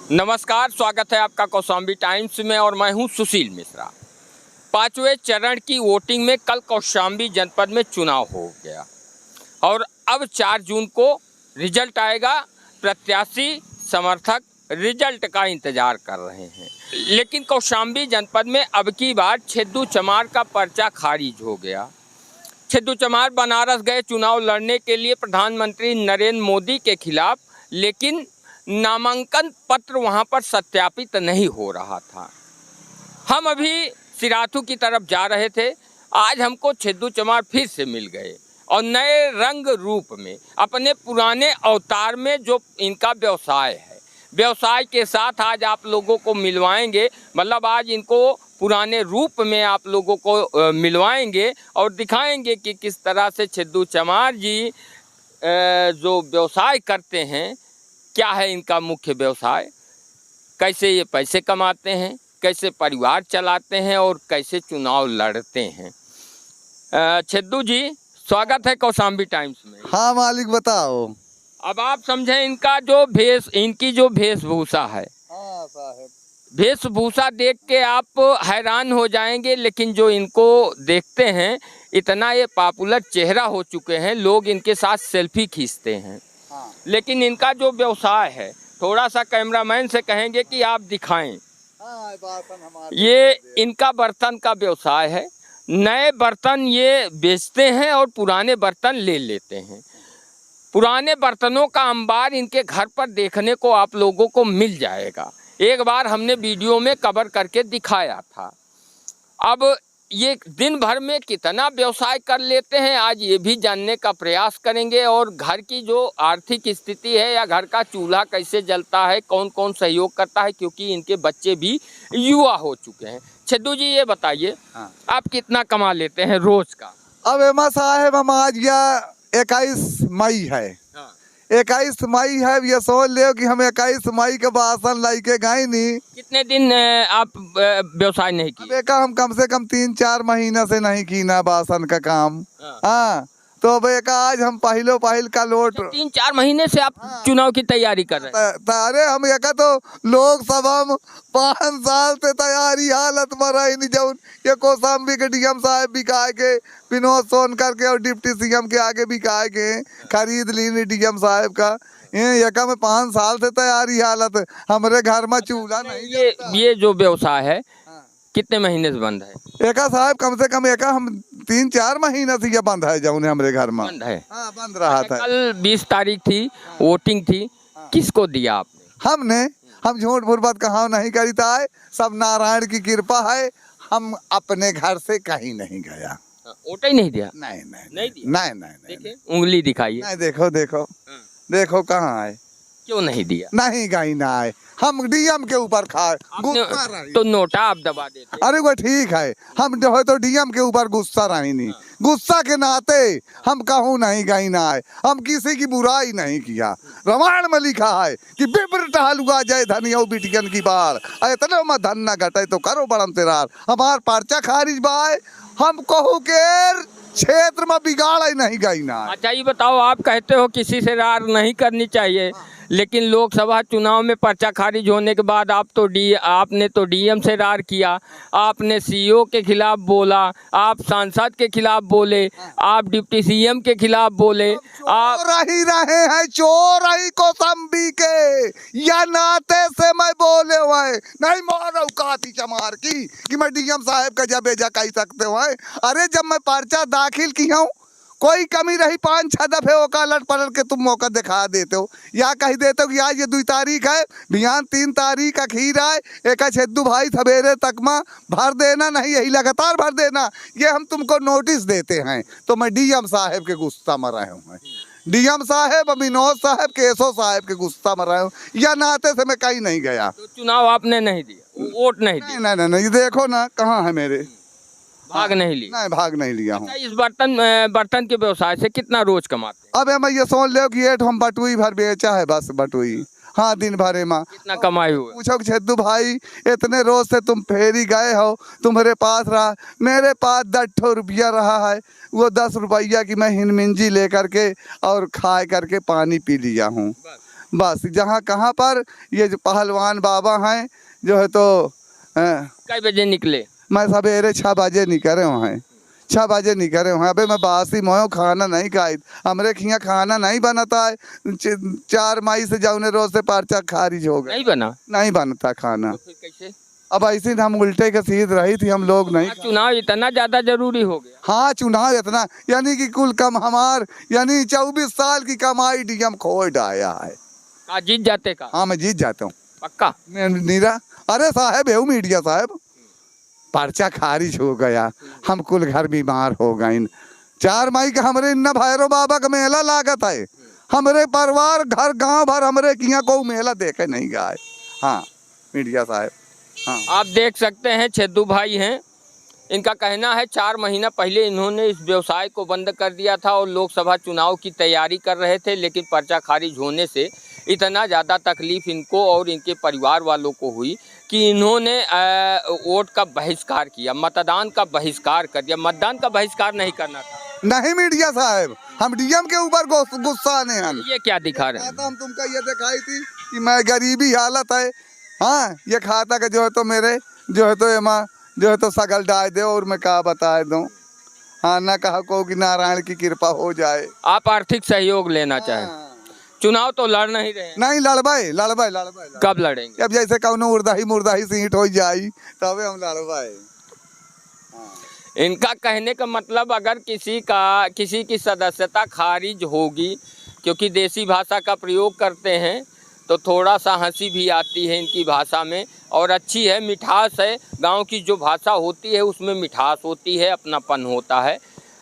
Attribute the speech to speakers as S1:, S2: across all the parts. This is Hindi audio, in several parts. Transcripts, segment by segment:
S1: नमस्कार, स्वागत है आपका कौशाम्बी टाइम्स में और मैं हूं सुशील मिश्रा। पांचवें चरण की वोटिंग में कल कौशाम्बी जनपद में चुनाव हो गया और अब 4 जून को रिजल्ट आएगा। प्रत्याशी समर्थक रिजल्ट का इंतजार कर रहे हैं, लेकिन कौशाम्बी जनपद में अब की बार छेदू चमार का पर्चा खारिज हो गया। छेदू चमार बनारस गए चुनाव लड़ने के लिए प्रधानमंत्री नरेंद्र मोदी के खिलाफ, लेकिन नामांकन पत्र वहां पर सत्यापित नहीं हो रहा था। हम अभी सिराथू की तरफ जा रहे थे। आज हमको छेदू चमार फिर से मिल गए और नए रंग रूप में, अपने पुराने अवतार में जो इनका व्यवसाय है, व्यवसाय के साथ आज आप लोगों को मिलवाएंगे। मतलब आज इनको पुराने रूप में आप लोगों को मिलवाएंगे और दिखाएंगे कि किस तरह से छेदू चमार जी जो व्यवसाय करते हैं, क्या है इनका मुख्य व्यवसाय, कैसे ये पैसे कमाते हैं, कैसे परिवार चलाते हैं और कैसे चुनाव लड़ते हैं। छेदू जी, स्वागत है कौशाम्बी टाइम्स में।
S2: हाँ मालिक, बताओ।
S1: अब आप समझें इनकी जो वेशभूषा है।
S2: हाँ साहब,
S1: वेशभूषा देख के आप हैरान हो जाएंगे, लेकिन जो इनको देखते हैं, इतना ये पॉपुलर चेहरा हो चुके हैं, लोग इनके साथ सेल्फी खींचते हैं।
S2: हाँ।
S1: लेकिन इनका जो व्यवसाय है, थोड़ा सा कैमरामैन से कहेंगे कि आप दिखाएं।
S2: हाँ,
S1: ये इनका बर्तन का व्यवसाय है। नए बर्तन ये बेचते हैं और पुराने बर्तन ले लेते हैं। पुराने बर्तनों का अंबार इनके घर पर देखने को आप लोगों को मिल जाएगा। एक बार हमने वीडियो में कवर करके दिखाया था। अब ये दिन भर में कितना व्यवसाय कर लेते हैं, आज ये भी जानने का प्रयास करेंगे। और घर की जो आर्थिक स्थिति है या घर का चूल्हा कैसे जलता है, कौन कौन सहयोग करता है, क्योंकि इनके बच्चे भी युवा हो चुके हैं। छेदू जी, ये बताइए,
S2: हाँ।
S1: आप कितना कमा लेते हैं रोज का?
S2: अब एमा साहेब, हम आज या 21 मई है।
S1: हाँ।
S2: 21 मई है, ये सोच ले कि हम 21 मई के भाषण लाई के गए नहीं।
S1: कितने दिन आप व्यवसाय नहीं
S2: अब
S1: किए?
S2: हम कम से कम 3-4 महीना से नहीं की ना भाषण का काम।
S1: हाँ।
S2: हाँ, तो अब आज हम पहिल का लोट
S1: 3-4 महीने से आप चुनाव की तैयारी कर रहे हैं?
S2: अरे हम तो लोग सब हम 5 साल से तैयारी हालत में रही नहीं। जब ये कौशाम्बी के डीएम साहब भी कहा के, विनोद सोनकर के और डिप्टी सीएम के आगे भी कहा के खरीद ली डीएम साहब का। ये में 5 साल से तैयारी हालत, हमारे घर में चूल्हा नहीं।
S1: ये जो व्यवसाय है कितने महीने से बंद है?
S2: एका साहब कम से कम हम 3-4 महीना से ये बंद है, जो हमारे घर में
S1: बंद है।
S2: हाँ, बंद रहा था।
S1: कल 20 तारीख थी, वोटिंग थी, किसको दिया आपने?
S2: हम झूठ फुर्बत कहा नहीं करी था। सब नारायण की कृपा है। हम अपने घर से कहीं नहीं गया।
S1: वोट ही नहीं दिया?
S2: नहीं
S1: दिया?
S2: नहीं।
S1: उंगली दिखाइए।
S2: नहीं, देखो कहाँ है।
S1: क्यों नहीं दिया?
S2: नहीं गई ना है। हम डीएम के ऊपर खाए गुस्सा रही।
S1: तो नोटा आप दबा देते।
S2: अरे वो ठीक है, हम जो है तो डीएम के ऊपर गुस्सा रही नहीं। गुस्सा के नाते हम कहूँ नहीं गई ना है। हम किसी की बुराई नहीं किया। रामायण में लिखा है कि बिब्र टहलुआ जय धनिया बिटियन की बार, इतने में धन न घटे तो करो बड़म तेरार। हमार पर्चा खारिज बाय, हम कहूँ के क्षेत्र में बिगाड़ नहीं गई ना।
S1: अच्छा, ये बताओ, आप कहते हो किसी से रार नहीं करनी चाहिए, लेकिन लोकसभा चुनाव में पर्चा खारिज होने के बाद आपने तो डीएम से रार किया, आपने सीईओ के खिलाफ बोला, आप सांसद के खिलाफ बोले, आप डिप्टी सीएम के खिलाफ बोले। आप
S2: रही रहे हैं चोर ही कौशाम्बी के, या नाते से मैं बोले हुए नहीं मारो काती चमार की कि मैं डीएम साहब का जब बेजा कह सकते हो। अरे जब मैं पर्चा दाखिल किया हूँ, कोई कमी रही 5-6 दफे ओका लट पलट के तुम मौका दिखा देते हो, या कह देते हो कि आज ये 2 तारीख है, बिहान 3 तारीख अखीर है, एक छेदू भाई सवेरे तक में भर देना, नहीं यही लगातार भर देना, ये हम तुमको नोटिस देते हैं। तो मैं डीएम साहब के गुस्सा में रहे हूँ। डीएम साहब, विनोद साहब, केशव साहब के गुस्सा में रहे हूँ, या नाते से मैं कहीं नहीं गया।
S1: तो चुनाव आपने नहीं दिया, वोट नहीं दिया?
S2: नहीं, देखो ना कहाँ है मेरे।
S1: भाग नहीं लिया?
S2: नहीं, भाग नहीं लिया हूँ।
S1: इस बर्तन के व्यवसाय से कितना रोज कमाते हैं?
S2: अब मैं ये सोच ले कि हम बटुई भर बेचा है, बस बटुई। हाँ, दिन भरे में
S1: कितना कमाई हुए?
S2: पूछो छेदू भाई, इतने रोज से तुम फेरी गए हो, तुम्हारे पास रहा, मेरे पास 10 रुपया रहा है। वो 10 रुपया की मैं हिनमिंजी लेकर के और खाए करके पानी पी लिया हूँ। बस जहाँ कहाँ पर ये जो पहलवान बाबा हैं जो है तो
S1: कई बजे निकले?
S2: मैं सवेरे 6 बजे निकले वहाँ 6 बजे निकले वहाँ। अबे मैं बासी मोयो खाना नहीं खाई, हमरे खिया खाना नहीं बनता है। 4 मई से जाऊने रोज से पर्चा खारिज हो गया,
S1: नहीं बना?
S2: नहीं बनता खाना।
S1: तो फिर कैसे?
S2: अब ऐसे ही हम उल्टे के सीध रही थी, हम लोग नहीं।
S1: चुनाव इतना ज्यादा जरूरी हो गया?
S2: हाँ चुनाव इतना, यानी कि कुल कम हमार यानी 24 साल की कमाई डीएम खोए डाया है।
S1: जीत जाते का?
S2: हाँ मैं जीत जाता हूँ
S1: पक्का?
S2: नीरा। अरे साहब है मीडिया साहब, पर्चा खारिज हो गया, हम कुल घर बीमार हो गए। 4 मई का हमरे इन्ना भैरव बाबा का मेला लागत है, हमरे परिवार घर गांव भर हमरे किया को मेला देखे नहीं गए। हाँ मीडिया साहब। हाँ
S1: आप देख सकते हैं छेदू भाई हैं, इनका कहना है 4 महीना पहले इन्होंने इस व्यवसाय को बंद कर दिया था और लोकसभा चुनाव की तैयारी कर रहे थे, लेकिन पर्चा खारिज होने से इतना ज़्यादा तकलीफ इनको और इनके परिवार वालों को हुई कि इन्होंने वोट का बहिष्कार किया, मतदान का बहिष्कार कर दिया। मतदान का बहिष्कार नहीं करना था।
S2: नहीं मीडिया साहब, हम डीएम के ऊपर गुस्सा नहीं है।
S1: ये क्या दिखा रहे हैं?
S2: हम तुमको ये दिखाई थी कि मैं गरीबी हालत है। हाँ ये खाता का जो है तो मेरे जो है तो एमा जो है तो सगल डाल दे और मैं क्या बता दूँ। हाँ ना कहा को कि नारायण की कृपा हो जाए।
S1: आप आर्थिक सहयोग लेना चाहें? चुनाव तो लड़ नहीं रहे?
S2: नहीं लड़बाई लड़बाई लड़बाई।
S1: कब लड़ेंगे?
S2: अब जैसे कौनो मुर्दाही सीट हो जाई तबे हम लड़बाई।
S1: इनका कहने का मतलब अगर किसी की सदस्यता खारिज होगी, क्योंकि देसी भाषा का प्रयोग करते हैं तो थोड़ा सा हंसी भी आती है इनकी भाषा में, और अच्छी है, मिठास है। गांव की जो भाषा होती है उसमें मिठास होती है, अपनापन होता है।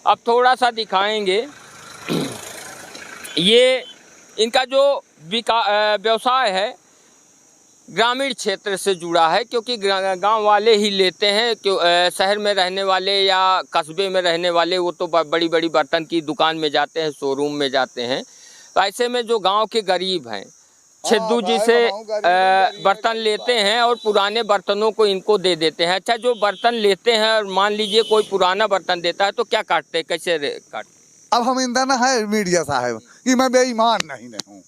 S1: अब थोड़ा सा दिखाएंगे। ये इनका जो व्यवसाय है ग्रामीण क्षेत्र से जुड़ा है, क्योंकि गांव वाले ही लेते हैं। क्यों शहर में रहने वाले या कस्बे में रहने वाले वो तो बड़ी बड़ी बर्तन की दुकान में जाते हैं, शोरूम में जाते हैं। तो ऐसे में जो गांव के गरीब हैं छेदू जी से बर्तन लेते हैं और पुराने बर्तनों को इनको दे देते हैं। अच्छा, जो बर्तन लेते हैं और मान लीजिए कोई पुराना बर्तन देता है तो क्या काटते हैं, कैसे काटते?
S2: अब हम इंदा ना है मीडिया साहब कि मैं बेईमान नहीं हूँ।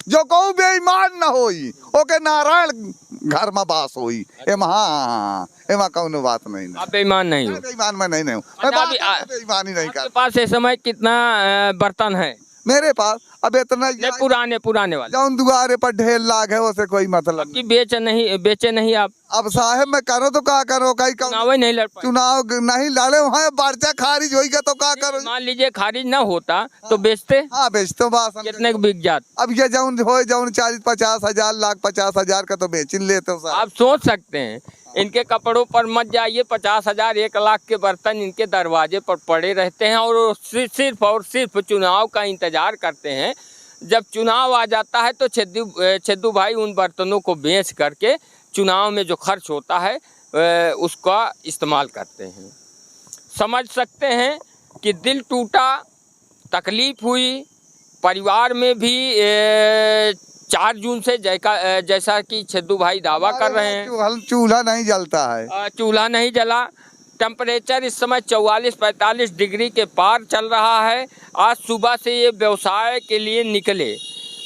S2: जो कहूँ बेईमान न होई ओके नारायण घर में बास होई। एमा कौनो बात नहीं।
S1: आप बेईमान नहीं हो?
S2: बेईमान मैं नहीं हूँ, बेईमानी नहीं कर।
S1: पास इस समय कितना बर्तन है?
S2: मेरे पास अब इतना
S1: पुराने वाले
S2: जौन दुआरे पर ढेर लाग है उसे कोई मतलब
S1: कि बेचे नहीं आप?
S2: अब साहब मैं करो तो क्या करो, कहीं
S1: चुनाव नहीं लड़ पाए?
S2: चुनाव नहीं लड़े वहाँ पर्चा खारिज होगा तो क्या करो।
S1: मान लीजिए खारिज ना होता तो बेचते?
S2: हाँ बेचते बात।
S1: कितने का बिक जात?
S2: अब ये जौन हो जौन 40-50 हजार लाख 50 हजार का तो बेच लेते हो।
S1: आप सोच सकते हैं, इनके कपड़ों पर मत जाइए, 50 हजार 1 लाख के बर्तन इनके दरवाजे पर पड़े रहते हैं और सिर्फ और सिर्फ चुनाव का इंतजार करते हैं। जब चुनाव आ जाता है तो छेदू भाई उन बर्तनों को बेच करके चुनाव में जो खर्च होता है उसका इस्तेमाल करते हैं। समझ सकते हैं कि दिल टूटा, तकलीफ हुई। परिवार में भी 4 जून से जैसा कि छेदू भाई दावा कर रहे हैं
S2: चूल्हा नहीं जलता है।
S1: चूल्हा नहीं जला। टेम्परेचर इस समय 44-45 डिग्री के पार चल रहा है। आज सुबह से ये व्यवसाय के लिए निकले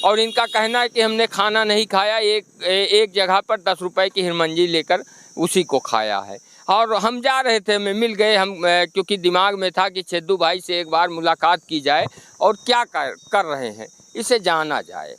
S1: और इनका कहना है कि हमने खाना नहीं खाया, एक जगह पर 10 रुपए की हिरमंजी लेकर उसी को खाया है। और हम जा रहे थे, हमें मिल गए हम, क्योंकि दिमाग में था कि छेदू भाई से एक बार मुलाकात की जाए और क्या कर रहे हैं इसे जाना जाए।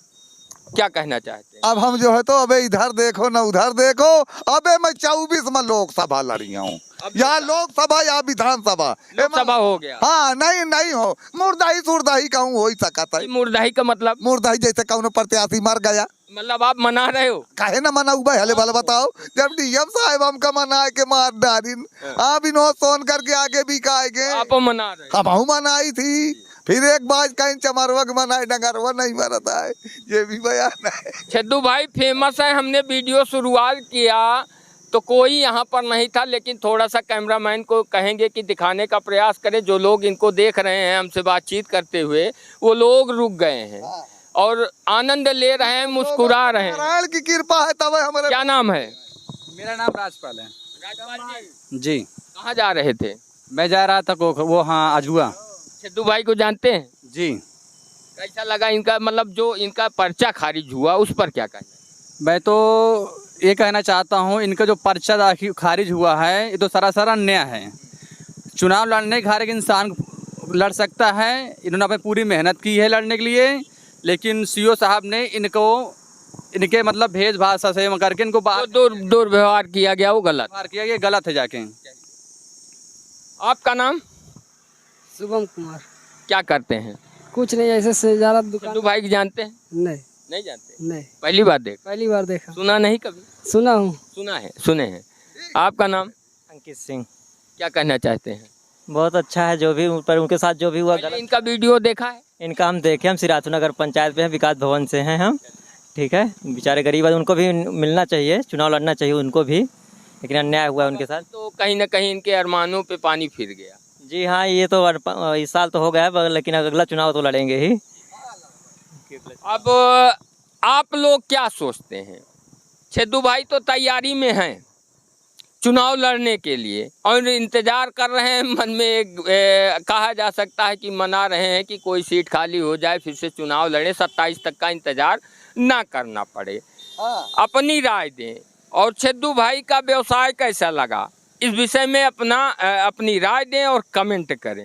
S1: क्या कहना चाहते हैं?
S2: अब हम जो है तो अबे इधर देखो न उधर देखो। अबे मैं 24 में लोकसभा लड़ी हूँ, या लोकसभा या विधानसभा।
S1: लोकसभा हो गया?
S2: हाँ नहीं हो, मुर्दाही सुरदाही कहूँ हो ही सकता है।
S1: मुर्दाही का मतलब?
S2: मुर्दाही जैसे कौन प्रत्याशी मर गया,
S1: मतलब आप मना रहे हो?
S2: काहे ना मना हुआ हले भले बताओ। जब डीएम साहब हमका मना के मार डारिन, आप इन्हों सोन करके आगे भी खाएंगे।
S1: आप मना रहे?
S2: हम मनाई थी, फिर एक बार कहीं चमरवा मनाए डंगरवा नहीं मरता है, ये भी बयान है।
S1: छेदू भाई फेमस है। हमने वीडियो शुरुआत किया तो कोई यहाँ पर नहीं था, लेकिन थोड़ा सा कैमरामैन को कहेंगे कि दिखाने का प्रयास करें। जो लोग इनको देख रहे हैं हमसे बातचीत करते हुए, वो लोग रुक गए हैं और आनंद ले रहे हैं, मुस्कुरा रहे हैं।
S2: नारायण की कृपा है तब हमारे।
S1: क्या नाम है?
S3: मेरा नाम राजपाल है।
S1: राजपाल
S3: जी।
S1: कहाँ जा रहे थे?
S3: मैं जा रहा था वो हाँ अजुआ।
S1: छेदू भाई को जानते हैं?
S3: जी।
S1: कैसा लगा इनका, मतलब जो इनका पर्चा खारिज हुआ उस पर क्या कहना है?
S3: मैं तो ये कहना चाहता हूँ, इनका जो पर्चा खारिज हुआ है ये तो सरासर अन्याय है। चुनाव लड़ने के हर एक इंसान लड़ सकता है, इन्होंने अपनी पूरी मेहनत की है लड़ने के लिए, लेकिन सीओ साहब ने इनके मतलब भेदभाव से करके इनको बाहर
S1: दुर्व्यवहार किया गया वो गलत।
S3: किया, ये गलत है जाके।
S1: आपका नाम?
S4: शुभम कुमार।
S1: क्या करते हैं?
S4: कुछ नहीं, ऐसे से ज़्यादा दुकान।
S1: सिद्धू भाई को जानते हैं?
S4: नहीं
S1: नहीं जानते?
S4: नहीं,
S1: पहली बार देख,
S4: पहली बार देखा।
S1: सुना नहीं कभी?
S4: सुना हूँ।
S1: सुना है, सुने हैं। आपका नाम?
S5: अंकित सिंह।
S1: क्या कहना चाहते हैं?
S5: बहुत अच्छा है जो भी पर उनके साथ जो भी हुआ
S1: पहले
S5: गलत।
S1: इनका वीडियो देखा है?
S5: इनका हम देखे, हम सिराथू नगर पंचायत पे हैं, विकास भवन से हैं हम। ठीक है, बेचारे गरीब है, उनको भी मिलना चाहिए, चुनाव लड़ना चाहिए उनको भी, लेकिन अन्याय हुआ है उनके साथ।
S1: तो कहीं ना कहीं इनके अरमानों पे पानी फिर गया।
S5: जी हाँ, ये तो इस साल तो हो गया है, लेकिन अगला चुनाव तो लड़ेंगे ही।
S1: अब आप लोग क्या सोचते हैं? सिद्धू भाई तो तैयारी में हैं चुनाव लड़ने के लिए और इंतजार कर रहे हैं, मन में एक कहा जा सकता है कि मना रहे हैं कि कोई सीट खाली हो जाए, फिर से चुनाव लड़े, 27 तक का इंतजार ना करना पड़े। अपनी राय दें। और सिद्धू भाई का व्यवसाय कैसा लगा, इस विषय में अपनी राय दें और कमेंट करें।